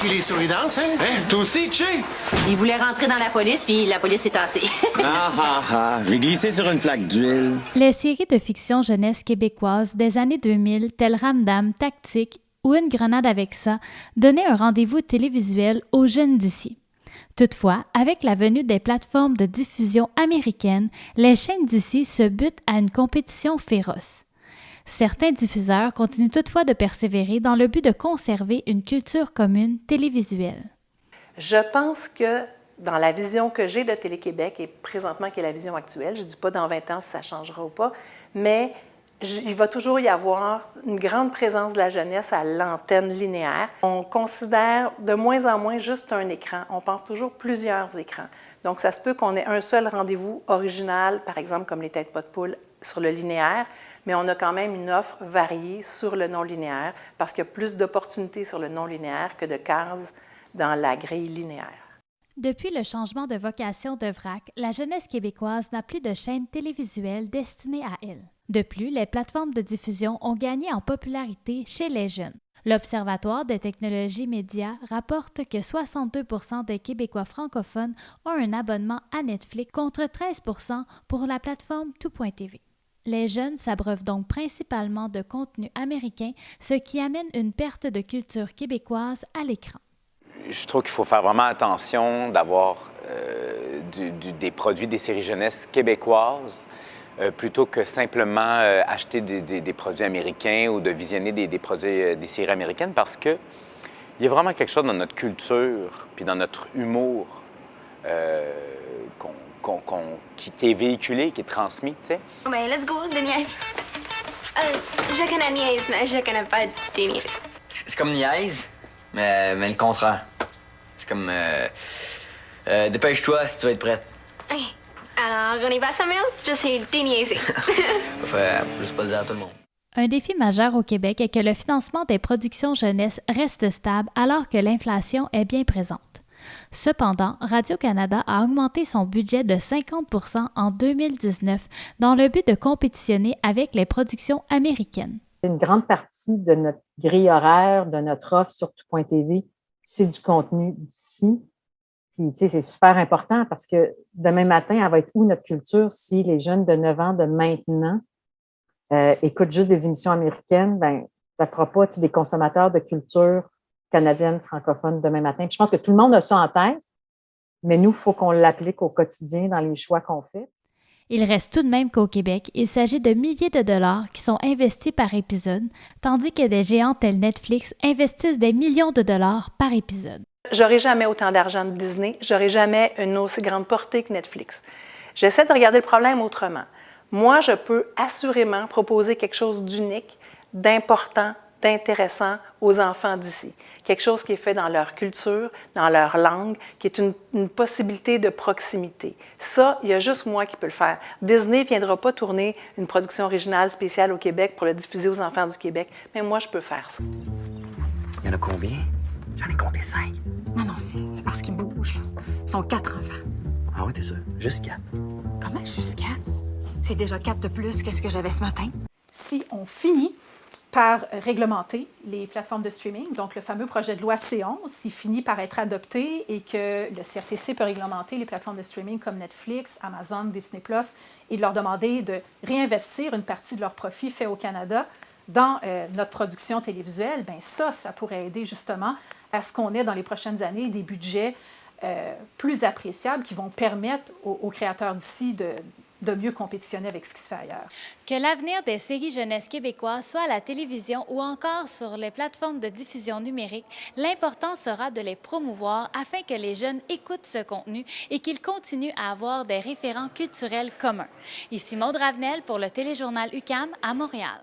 aussi les souris-danses, hein? Toi aussi, Che? Il voulait rentrer dans la police, puis la police est tassée. J'ai glissé sur une flaque d'huile. Les séries de fiction jeunesse québécoises des années 2000, telles Ramdam, Tactique ou Une grenade avec ça, donnaient un rendez-vous télévisuel aux jeunes d'ici. Toutefois, avec la venue des plateformes de diffusion américaines, les chaînes d'ici se butent à une compétition féroce. Certains diffuseurs continuent toutefois de persévérer dans le but de conserver une culture commune télévisuelle. Je pense que dans la vision que j'ai de Télé-Québec et présentement qui est la vision actuelle, je ne dis pas dans 20 ans si ça changera ou pas, mais il va toujours y avoir une grande présence de la jeunesse à l'antenne linéaire. On considère de moins en moins juste un écran. On pense toujours plusieurs écrans. Donc, ça se peut qu'on ait un seul rendez-vous original, par exemple comme les têtes pas de poule sur le linéaire, mais on a quand même une offre variée sur le non-linéaire parce qu'il y a plus d'opportunités sur le non-linéaire que de cases dans la grille linéaire. Depuis le changement de vocation de VRAC, la jeunesse québécoise n'a plus de chaîne télévisuelle destinée à elle. De plus, les plateformes de diffusion ont gagné en popularité chez les jeunes. L'Observatoire des technologies médias rapporte que 62% des Québécois francophones ont un abonnement à Netflix contre 13% pour la plateforme Tout.tv. Les jeunes s'abreuvent donc principalement de contenu américain, ce qui amène une perte de culture québécoise à l'écran. Je trouve qu'il faut faire vraiment attention d'avoir des produits, des séries jeunesse québécoises, plutôt que simplement acheter des produits américains ou de visionner des produits, des séries américaines, parce qu'il y a vraiment quelque chose dans notre culture puis dans notre humour qui est véhiculé, qui est transmis, tu sais. Mais let's go, de niaise. Je connais niaise, mais je connais pas de niaise. C'est comme niaise, mais le contraire. C'est comme... dépêche-toi si tu veux être prête. OK. Alors, on y va, Samuel? Je suis déniaisée. Faut juste pas le dire à tout le monde. Un défi majeur au Québec est que le financement des productions jeunesse reste stable alors que l'inflation est bien présente. Cependant, Radio-Canada a augmenté son budget de 50% en 2019 dans le but de compétitionner avec les productions américaines. Une grande partie de notre grille horaire, de notre offre sur Tout.tv, c'est du contenu d'ici. Puis, tu sais, c'est super important parce que demain matin, elle va être où notre culture si les jeunes de 9 ans de maintenant écoutent juste des émissions américaines? Bien, ça ne fera pas des consommateurs de culture canadienne, francophone demain matin. Puis je pense que tout le monde a ça en tête, mais nous, il faut qu'on l'applique au quotidien dans les choix qu'on fait. Il reste tout de même qu'au Québec, il s'agit de milliers de dollars qui sont investis par épisode, tandis que des géants tels Netflix investissent des millions de dollars par épisode. J'aurai jamais autant d'argent de Disney, j'aurai jamais une aussi grande portée que Netflix. J'essaie de regarder le problème autrement. Moi, je peux assurément proposer quelque chose d'unique, d'important, d'intéressant aux enfants d'ici. Quelque chose qui est fait dans leur culture, dans leur langue, qui est une possibilité de proximité. Ça, il y a juste moi qui peux le faire. Disney ne viendra pas tourner une production originale spéciale au Québec pour le diffuser aux enfants du Québec, mais moi, je peux faire ça. Il y en a combien? J'en ai compté 5. Non, c'est parce qu'ils bougent. Ils sont 4 enfants. Ah ouais, t'es sûr? Juste 4. Comment juste 4? C'est déjà 4 de plus que ce que j'avais ce matin. Si on finit par réglementer les plateformes de streaming, donc le fameux projet de loi C11, s'il finit par être adopté et que le CRTC peut réglementer les plateformes de streaming comme Netflix, Amazon, Disney+, et de leur demander de réinvestir une partie de leurs profits faits au Canada dans notre production télévisuelle, bien ça pourrait aider justement à ce qu'on ait dans les prochaines années des budgets plus appréciables qui vont permettre aux créateurs d'ici de mieux compétitionner avec ce qui se fait ailleurs. Que l'avenir des séries jeunesse québécoises soit à la télévision ou encore sur les plateformes de diffusion numérique, l'important sera de les promouvoir afin que les jeunes écoutent ce contenu et qu'ils continuent à avoir des référents culturels communs. Ici Maude Ravenel pour le téléjournal UQAM à Montréal.